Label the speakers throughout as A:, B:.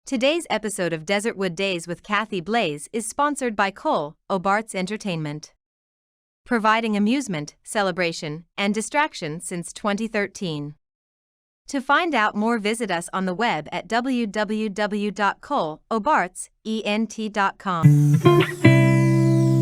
A: Today's episode of Desertwood Days with Kathy Blaze is sponsored by Cole Obarts Entertainment, providing amusement, celebration, and distraction since 2013. To find out more, visit us on the web at www.coleobartsent.com.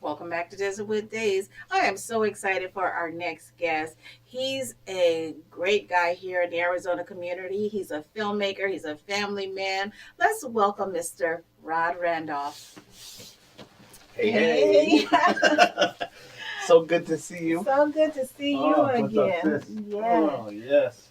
B: Welcome back to Desertwood Days. I am so excited for our next guest. He's a great guy here in the Arizona community. He's a filmmaker. He's a family man. Let's welcome Mr. Rod Randolph.
C: Hey. So good to see you.
B: So good to see you again.
C: Oh, yes.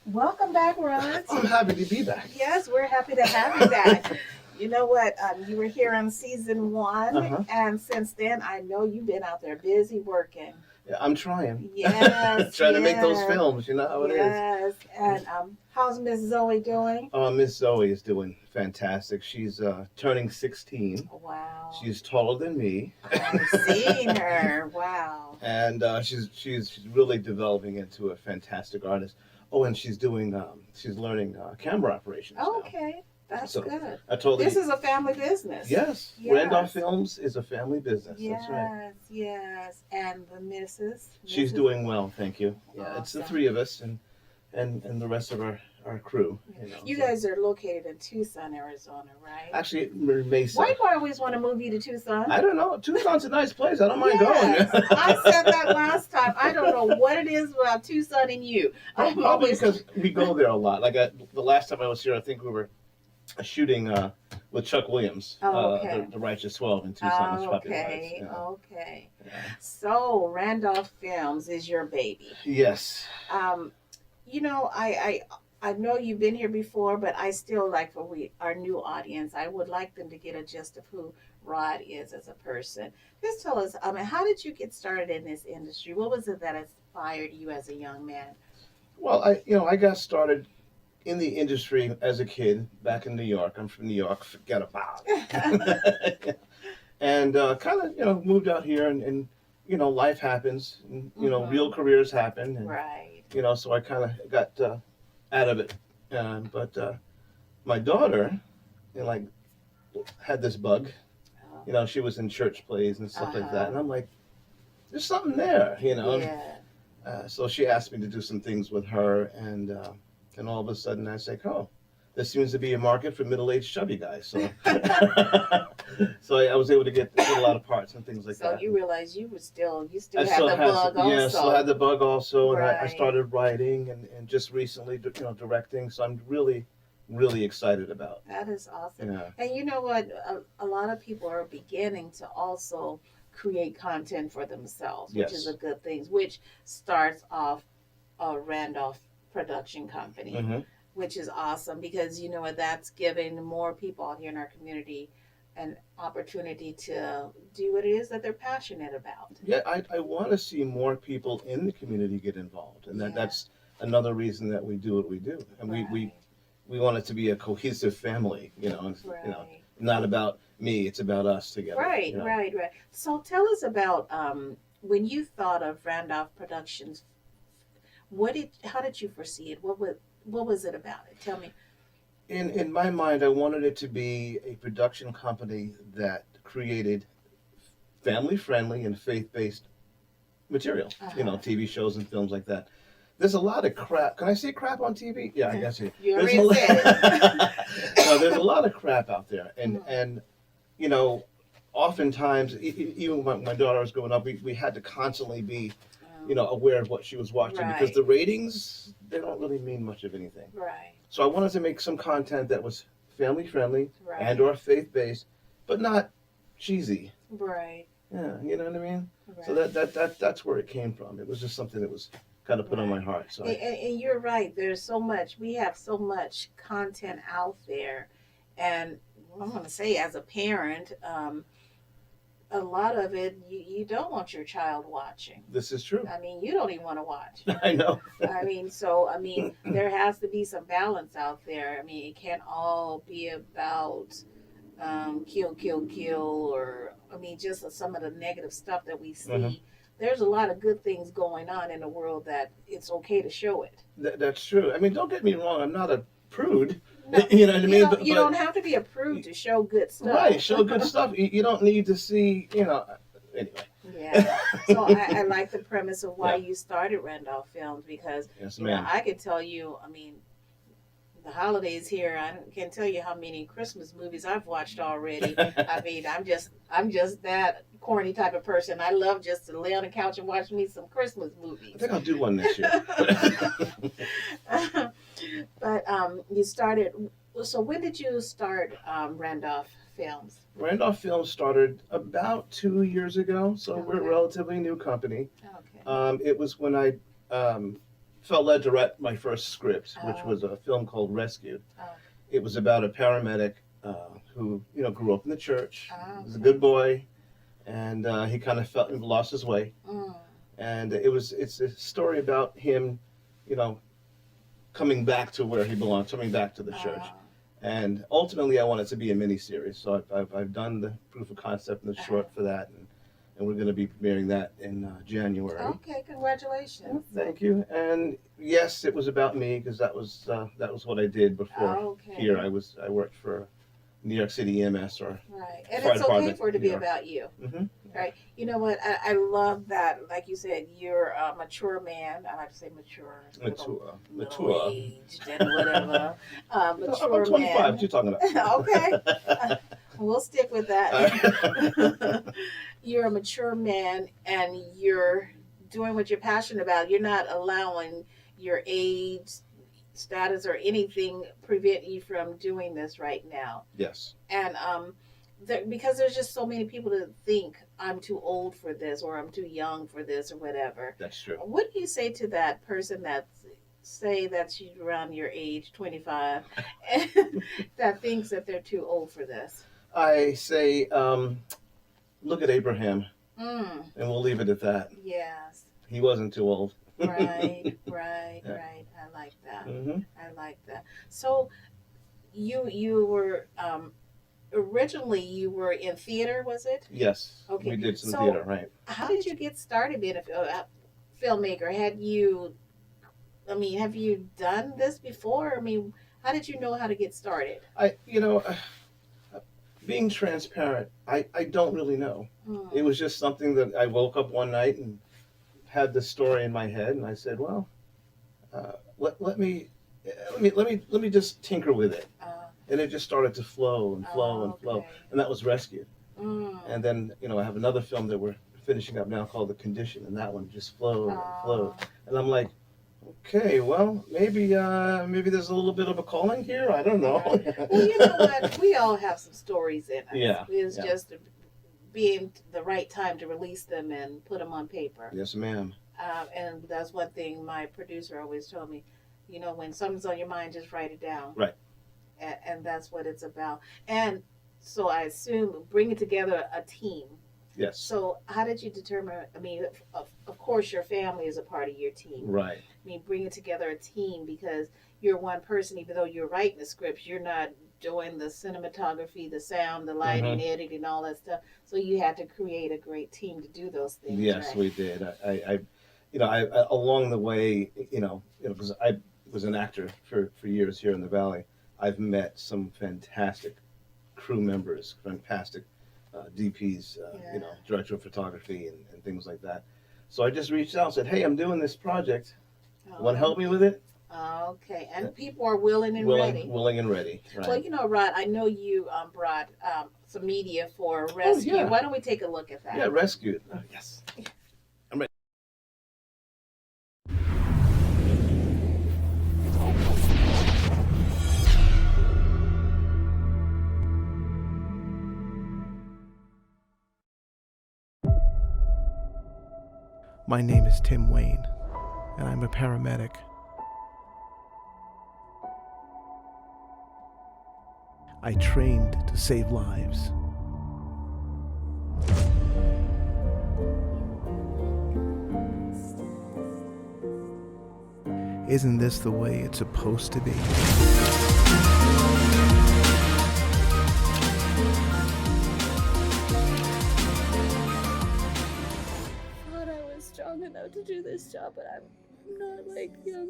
B: Welcome back, Rod.
C: I'm happy to be back.
B: Yes, we're happy to have you back. You know what? You were here on season 1, and since then, I know you've been out there busy working.
C: Yeah, I'm trying.
B: Yes.
C: Trying to make those films, you know how it is.
B: Yes. And how's Miss Zoe doing?
C: Miss Zoe is doing fantastic. She's turning 16.
B: Wow.
C: She's taller than me.
B: I've seen her. Wow.
C: And she's really developing into a fantastic artist. Oh, and she's learning camera operations now.
B: Okay. That's
C: So,
B: good.
C: I told her.
B: This is a family business.
C: Yes. Randolph Films is a family business.
B: Yes,
C: That's right.
B: yes. And the missus?
C: She's doing well, thank you. Yeah, it's the
B: Awesome.
C: three of us and the rest of our crew.
B: You
C: so.
B: guys are located in Tucson, Arizona, right?
C: Actually, Mesa.
B: Why do I always want to move you to Tucson?
C: I don't know. Tucson's a nice place. I don't mind
B: Yes.
C: going.
B: I said that last time. I don't know what it is about Tucson and you. I'm
C: Probably
B: always
C: because we go there a lot. Like the last time I was here, I think we were shooting with Chuck Williams,
B: okay.
C: the Righteous 12 in Tucson. It's popular,
B: Okay,
C: yeah.
B: okay.
C: Yeah.
B: So Randolph Films is your baby.
C: Yes.
B: You know, I know you've been here before, but I still like for our new audience, I would like them to get a gist of who Rod is as a person. Just tell us, how did you get started in this industry? What was it that inspired you as a young man?
C: Well, I got started in the industry as a kid back in New York. I'm from New York. Forget about it. And kind of moved out here, and life happens, and real careers happen, and
B: Right.
C: so I kind of got out of it. But my daughter, like, had this bug. She was in church plays and stuff like that, and I'm like, there's something there,
B: Yeah.
C: So she asked me to do some things with her, and all of a sudden I say, oh, there seems to be a market for middle-aged chubby guys. So, so I was able to get a lot of parts and things like
B: So
C: that.
B: you realized you still
C: I
B: had
C: still
B: the
C: had
B: bug also.
C: Yeah, still had the bug also, and I
B: Right.
C: started writing and just recently, directing. So I'm really, really excited about.
B: That is awesome.
C: Yeah.
B: And you know what? A lot of people are beginning to also create content for themselves, which is
C: Yes.
B: a good thing, which starts off a Randolph production company,
C: Hmm.
B: which is awesome because you know what? That's giving more people out here in our community an opportunity to do what it is that they're passionate about.
C: Yeah, I want to see more people in the community get involved, and
B: Yeah.
C: that's another reason that we do what we do, and we want it to be a cohesive family, and,
B: Right.
C: not about me, it's about us together.
B: Right, right. So tell us about when you thought of Randolph Productions. How did you foresee it? What was it about it? Tell me.
C: In my mind, I wanted it to be a production company that created family-friendly and faith-based material, TV shows and films like that. There's a lot of crap. Can I say crap on TV? Yeah, I guess it.
B: You
C: There's
B: already said it.
C: No, there's a lot of crap out there, and oftentimes, even when my daughter was growing up, we had to constantly be, aware of what she was watching because
B: Right.
C: the ratings, they don't really mean much of anything.
B: Right,
C: So I wanted to make some content that was family friendly
B: right,
C: and or faith based, but not cheesy.
B: right,
C: Yeah, you know what I mean.
B: right.
C: So that's where it came from. It was just something that was kind of put on my heart. So
B: And you're right. There's so much. We have so much content out there, and I'm going to say, as a parent, a lot of it you don't want your child watching.
C: This is true.
B: I mean, you don't even want to watch.
C: I know.
B: I mean, so I mean, there has to be some balance out there. I mean, it can't all be about kill, kill, kill, or I mean, just some of the negative stuff that we see.
C: Mhm.
B: There's a lot of good things going on in the world that it's okay to show it.
C: That's true. I mean, don't get me wrong. I'm not a prude.
B: No,
C: You know what I mean?
B: you don't have to be a prude to show good stuff.
C: Right, show good stuff. You don't need to see, anyway.
B: Yeah. So I like the premise of why
C: Yeah.
B: you started Randolph Films because
C: Yes,
B: you know,
C: ma'am.
B: I can tell you, I mean, the holidays here, I can tell you how many Christmas movies I've watched already. I mean, I'm just that corny type of person. I love just to lay on the couch and watch me some Christmas
C: I
B: movies.
C: think I'll do one this year.
B: But you started. So when did you start Randolph Films?
C: Randolph Films started about 2 years ago, so we're a
B: Okay.
C: relatively new company.
B: Okay.
C: It was when I felt led to write my first script, which
B: Oh.
C: was a film called Rescued.
B: Oh.
C: It was about a paramedic who, grew up in the church.
B: Oh,
C: He was a
B: okay.
C: good boy, and he kind of lost his way.
B: Mm.
C: And it's a story about him, coming back to where he belongs, coming back to the church.
B: Oh.
C: And ultimately, I want it to be a miniseries. So I've done the proof of concept and the short for that, and we're going to be premiering that in January.
B: Okay, congratulations.
C: Thank you. And yes, it was about me because that was what I did before
B: Okay.
C: here. I worked for New York City EMS or
B: Right. And
C: Fire
B: it's okay
C: department,
B: for it to
C: New
B: be
C: York.
B: about you.
C: hmm
B: Right. You know what? I love that. Like you said, you're a mature man. I like to say mature.
C: Mature.
B: Middle aged and whatever. Mature
C: I'm 25.
B: man.
C: What you talking about?
B: Okay. We'll stick with that. You're a mature man and you're doing what you're passionate about. You're not allowing your age, status, or anything prevent you from doing this right now.
C: Yes.
B: And because there's just so many people that think I'm too old for this or I'm too young for this or whatever.
C: That's true.
B: What do you say to that person say that's around your age, 25, that thinks that they're too old for this?
C: I say, look at Abraham,
B: Mm,
C: and we'll leave it at that.
B: yes.
C: He wasn't too old.
B: Right.
C: Yeah.
B: Right. I like that.
C: hmm
B: I like that. So you were originally you were in theater, was it?
C: Yes.
B: Okay,
C: We did some
B: so-
C: theater, right?
B: How did you get started being a filmmaker? Have you done this before? I mean, how did you know how to get started?
C: Being transparent, I don't really know.
B: Hmm.
C: It was just something that I woke up one night and had this story in my head, and I said, well, let me just tinker with it, and it just started to flow and flow and flow,
B: Okay.
C: and that was Rescued.
B: Mm.
C: And then I have another film that we're finishing up now called The Condition, and that one just flowed and flowed, and I'm like, okay, well, maybe there's a little bit of a calling here. I don't know.
B: Well, you know what? We all have some stories in us.
C: Yeah,
B: It's
C: yeah.
B: just being the right time to release them and put them on paper.
C: Yes, ma'am.
B: And that's one thing my producer always told me. When something's on your mind, just write it down.
C: Right.
B: And that's what it's about. And so I assume bringing together a team.
C: Yes.
B: So how did you determine? I mean, of course, your family is a part of your team.
C: Right.
B: I mean, bringing together a team because you're one person, even though you're writing the scripts, you're not doing the cinematography, the sound, the lighting, editing, all that stuff. So you had to create a great team to do those things.
C: Yes,
B: right?
C: we did. I along the way, because I was an actor for years here in the Valley, I've met some fantastic crew members, fantastic DPs,
B: Yeah.
C: director of photography and things like that. So I just reached out and said, hey, I'm doing this project. Want to help me with it?
B: Okay, and people are willing and ready.
C: Willing and ready. Right.
B: Well, Rod, I know you brought some media for Rescue.
C: yeah.
B: Why don't we take a look at that?
C: Yeah, Rescued. Oh, yes. I'm ready.
D: My name is Tim Wayne, and I'm a paramedic. I trained to save lives. Isn't this the way it's supposed to be?
E: Thought I was strong enough to do this job, but I'm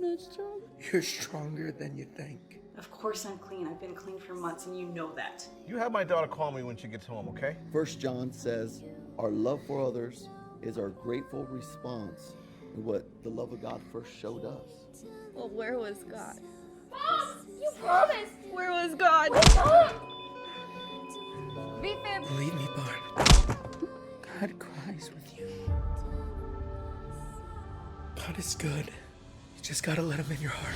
E: not strong.
D: You're stronger than you think.
F: Of course I'm clean. I've been clean for months, and you know that.
C: You have my daughter call me when she gets home, okay?
G: 1 John says, our love for others is our grateful response to what the love of God first showed us.
E: Well, where was God?
H: Mom, you promised.
E: Where was God?
H: Beef him.
D: Believe me, Barb. God cries with you. God is good. You just gotta let him in your heart.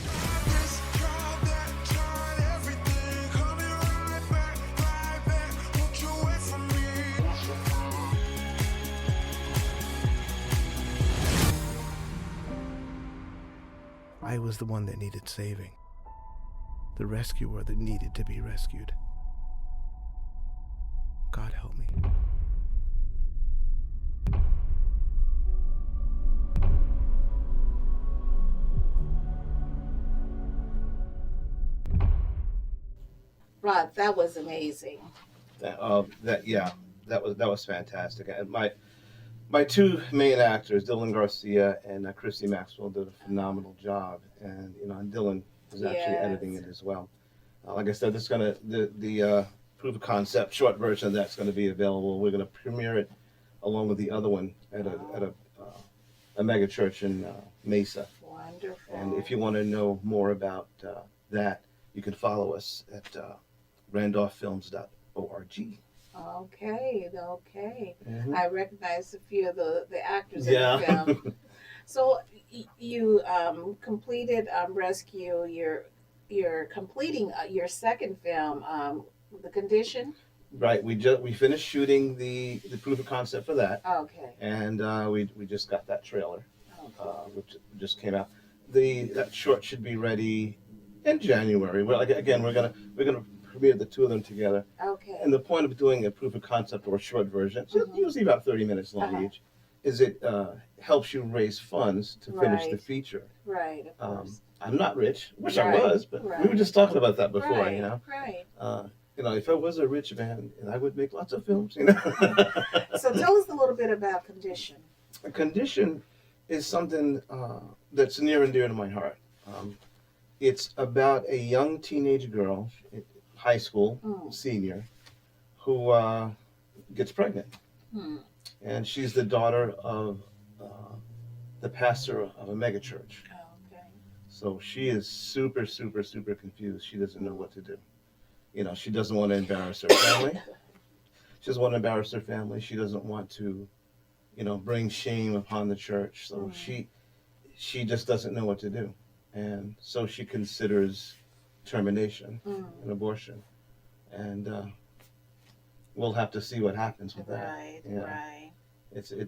D: I was the one that needed saving. The rescuer that needed to be rescued. God help me.
B: Rod, that was amazing.
C: That was fantastic. And my two main actors, Dylan Garcia and Christy Maxwell, did a phenomenal job. And and Dylan is actually editing it as well. Like I said, the proof of concept short version of that's going to be available. We're going to premiere it along with the other one at a mega church in Mesa.
B: Wonderful.
C: And if you want to know more about that, you can follow us at randolphfilms.org.
B: Okay.
C: Mhm.
B: I recognize a few of the actors in the film. So you completed Rescue. You're completing your second film, The Condition.
C: Right. We finished shooting the proof of concept for that,
B: Okay.
C: and we just got that trailer,
B: Okay.
C: which just came out. That short should be ready in January. Well, again, we're gonna premiere the two of them together.
B: Okay.
C: And the point of doing a proof of concept or a short version, it's usually about 30 minutes long
B: Uh-huh.
C: each, is it helps you raise funds to finish the
B: Right.
C: feature.
B: Right. Of course.
C: I'm not rich. Wish
B: Right,
C: I was, but we were
B: right.
C: just talking about that before.
B: Right. Right.
C: If I was a rich man, I would make lots of films.
B: So tell us a little bit about Condition.
C: A Condition is something that's near and dear to my heart. It's about a young teenage girl, high school senior, who gets pregnant.
B: Hmm.
C: And she's the daughter of the pastor of a mega church.
B: Okay.
C: So she is super, super, super confused. She doesn't know what to do. She doesn't want to embarrass her family. She doesn't want to embarrass her family. She doesn't want to, bring shame upon the church. So she just doesn't know what to do. And so she considers termination, an abortion. And we'll have to see what happens with that.
B: Right.
C: Yeah.
B: Right.
C: It's a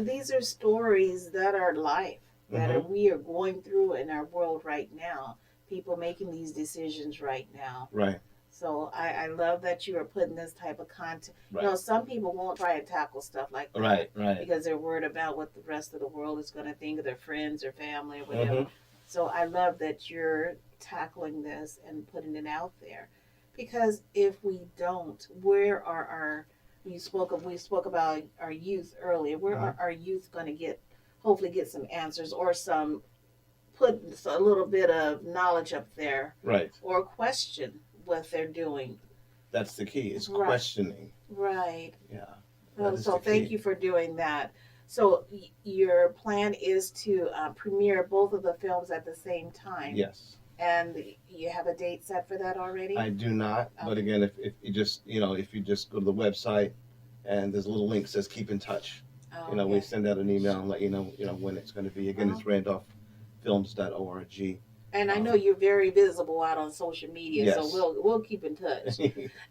B: These are stories that are life that
C: Mhm.
B: we are going through in our world right now. People making these decisions right now.
C: right.
B: So I love that you are putting this type of content.
C: Right.
B: Some people won't try to tackle stuff like that.
C: Right.
B: Because they're worried about what the rest of the world is going to think of their friends or family or whatever.
C: Mhm.
B: So I love that you're tackling this and putting it out there. Because if we don't, where are our we spoke about our youth earlier. Where are our youth going to hopefully get some answers or put a little bit of knowledge up there
C: Right.
B: or question what they're doing.
C: That's the key. Is
B: Right.
C: questioning.
B: Right.
C: Yeah. That is
B: So
C: the
B: thank
C: key.
B: you for doing that. So your plan is to premiere both of the films at the same time.
C: Yes.
B: And you have a date set for that already?
C: I do not. But
B: Okay.
C: again, if you just if you just go to the website and there's a little link that says keep in touch.
B: Oh,
C: We
B: okay.
C: send out an email and let you know when it's going to be. Again, it's randolphfilms.org.
B: And I know you're very visible out on social media,
C: Yes.
B: so we'll keep in touch.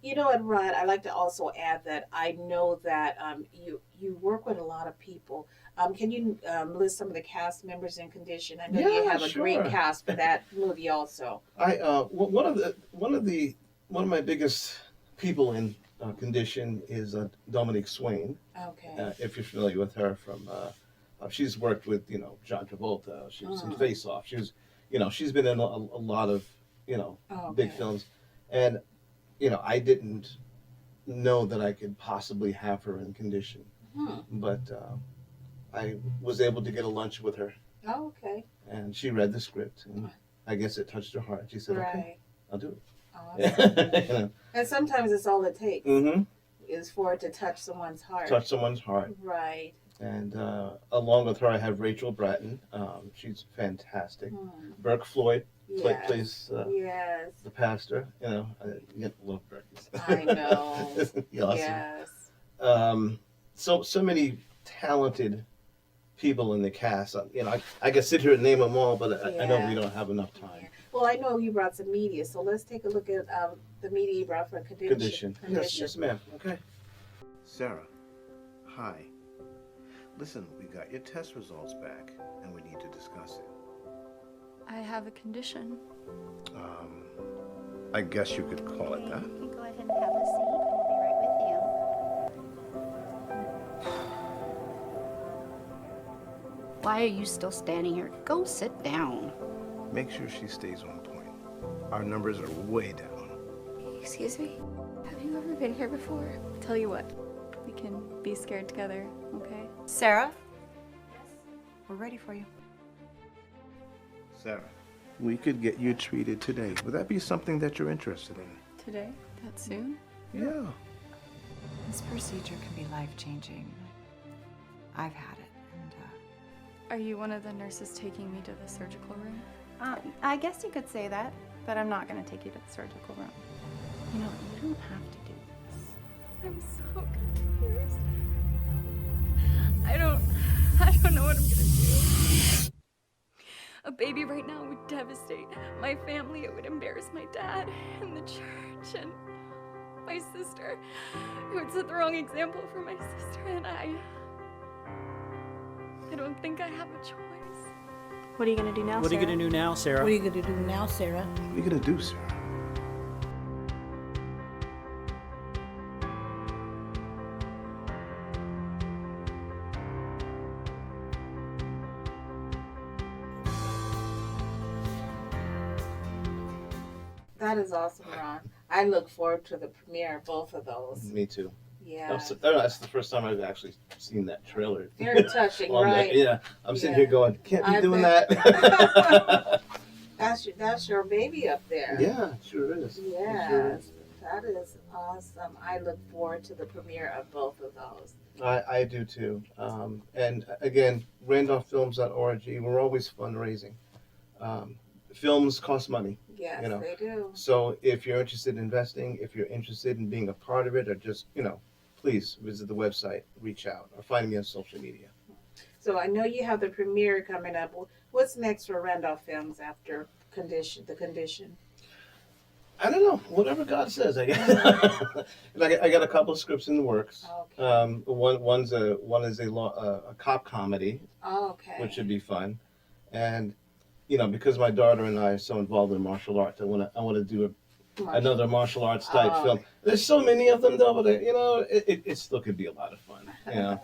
B: You know what, Rod? I'd like to also add that I know that you work with a lot of people. Can you list some of the cast members in Condition? I know you
C: Yeah,
B: have a great
C: sure.
B: cast for that movie also.
C: One of my biggest people in Condition is Dominique Swain.
B: Okay.
C: If you're familiar with her from she's worked with, you know, John Travolta. She was in
B: Mm.
C: Face Off. She was, you know, she's been in a lot of, you know,
B: Oh,
C: big
B: okay.
C: films. And, you know, I didn't know that I could possibly have her in condition.
B: Hmm.
C: But I was able to get a lunch with her,
B: Oh, okay.
C: and she read the script, and I guess it touched her heart. She said, "Okay,
B: Right.
C: I'll do it."
B: Awesome.
C: You know?
B: And sometimes it's all it takes
C: Mm-hmm.
B: is for it to touch someone's heart.
C: Touch someone's heart.
B: Right.
C: And along with her, I have Rachel Bratton. She's fantastic.
B: Hmm.
C: Burke Floyd
B: Yes.
C: plays
B: Yes.
C: the pastor. You know, I love Burke.
B: I know.
C: He's awesome.
B: Yes.
C: So many talented people in the cast. You know, I could sit here and name them all, but I know we don't have enough time.
B: Yeah. Well, I know you brought some media, so let's take a look at the media you brought for condition.
C: Yes, ma'am. Okay. Sarah, hi. Listen, we got your test results back, and we need to discuss it.
E: I have a condition.
C: I guess you could call it that.
H: You can go ahead and have a seat. We'll be right with you.
I: Why are you still standing here? Go sit down.
C: Make sure she stays on point. Our numbers are way down.
E: Excuse me? Have you ever been here before? Tell you what, we can be scared together, okay?
A: Sarah? We're ready for you.
C: Sarah, we could get you treated today. Would that be something that you're interested in?
E: Today? That soon?
C: Yeah.
J: This procedure can be life-changing. I've had it, and
E: Are you one of the nurses taking me to the surgical room?
K: I guess you could say that, but I'm not going to take you to the surgical room. You know, you don't have to do this.
E: I'm so confused. I don't know what I'm gonna do. A baby right now would devastate my family. It would embarrass my dad and the church and my sister. It would set the wrong example for my sister, and I don't think I have a choice.
K: What are you going to do now,
L: What are you
K: Sarah?
L: going to do now, Sarah?
M: What are you going to do now, Sarah?
C: What are you gonna do, Sarah?
B: That is awesome, Ron. I look forward to the premiere of both of those.
C: Me too.
B: Yeah.
C: That's the first time I've actually seen that trailer.
B: Very touching,
C: On
B: right?
C: Yeah, I'm sitting
B: Yeah.
C: here going, can't be
B: I
C: doing
B: bet.
C: that.
B: That's your baby up there.
C: Yeah, it sure is. It sure
B: Yes.
C: is.
B: That is awesome. I look forward to the premiere of both of those.
C: I do too. And again, randolphfilms.org, we're always fundraising. Films cost money.
B: Yes,
C: You know.
B: they do.
C: So if you're interested in investing, if you're interested in being a part of it, or just, you know, please visit the website, reach out, or find me on social media.
B: So I know you have the premiere coming up. What's next for Randolph Films after the condition?
C: I don't know, whatever God says, I guess. I got a couple of scripts in the works.
B: Okay.
C: One is a cop comedy,
B: Okay.
C: which should be fun, and you know, because my daughter and I are so involved in martial arts, I want to do another martial arts type film. There's so many of them though, but you know, it still could be a lot of fun. You know.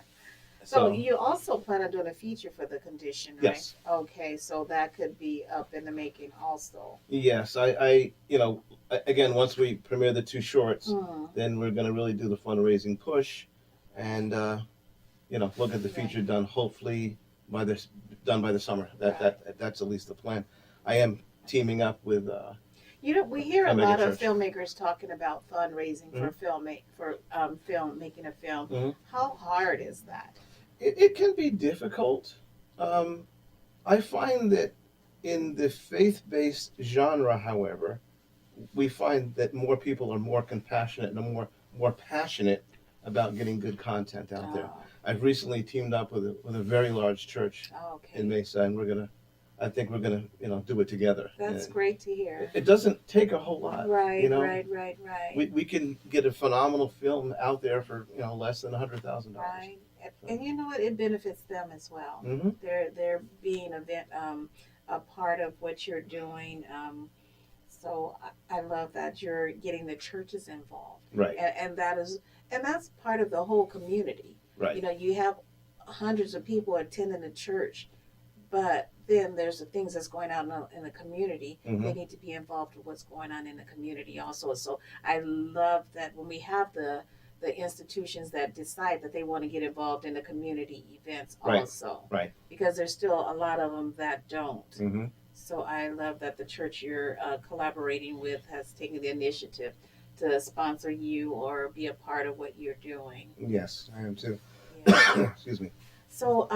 B: So you also plan on doing a feature for the condition, right?
C: Yes.
B: Okay, so that could be up in the making also.
C: Yes, I you know, again, once we premiere the two shorts,
B: Mm.
C: then we're going to really do the fundraising push, and you know, look at the feature done hopefully by the summer. That's at least the plan. I am teaming up with.
B: You know, we hear a
C: Filmmaker
B: lot of
C: Church.
B: filmmakers talking about fundraising for making a film.
C: Mhm.
B: How hard is that?
C: It can be difficult. I find that in the faith-based genre, however, we find that more people are more compassionate and more passionate about getting good content out there. I've recently teamed up with a very large church in Mesa, and I think we're gonna do it together.
B: That's
C: And
B: great to hear.
C: It doesn't take a whole lot.
B: Right,
C: you know?
B: right.
C: We can get a phenomenal film out there for less than $100,000.
B: Right. And you know what? It benefits them as well.
C: Mhm.
B: They're being a part of what you're doing. So I love that you're getting the churches involved.
C: Right.
B: And that's part of the whole community.
C: Right.
B: You know, you have hundreds of people attending the church, but then there's the things that's going on in the community. They need to be involved with what's going on in the community also. So I love that when we have the institutions that decide that they want to get involved in the community events also.
C: Right.
B: Because there's still a lot of them that don't.
C: Mm-hmm.
B: So I love that the church you're collaborating with has taken the initiative to sponsor you or be a part of what you're doing.
C: Yes, I am too.
B: Yeah.
C: Excuse me.
B: So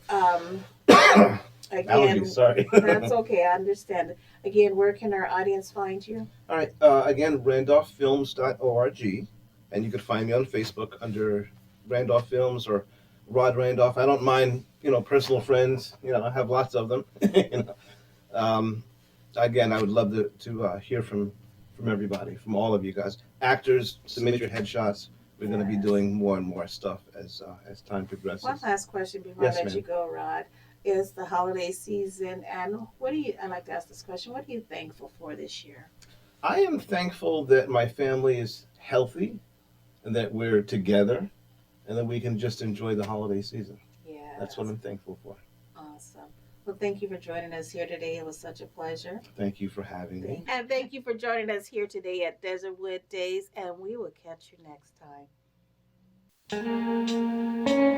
B: again,
C: Allergies, sorry.
B: that's okay. I understand. Again, where can our audience find you?
C: All right. Again, randolphfilms.org, and you can find me on Facebook under Randolph Films or Rod Randolph. I don't mind, personal friends. I have lots of them. Again, I would love to hear from everybody, from all of you guys. Actors, submit your headshots. We're going to be doing more and more stuff as time progresses.
B: One last question before I let
C: ma'am.
B: you go, Rod. Is the holiday season, and I like to ask this question, what are you thankful for this year?
C: I am thankful that my family is healthy and that we're together and that we can just enjoy the holiday season.
B: Yeah.
C: That's what I'm thankful for.
B: Awesome. Well, thank you for joining us here today. It was such a pleasure.
C: Thank you for having me.
B: And thank you for joining us here today at Desertwood Days, and we will catch you next time.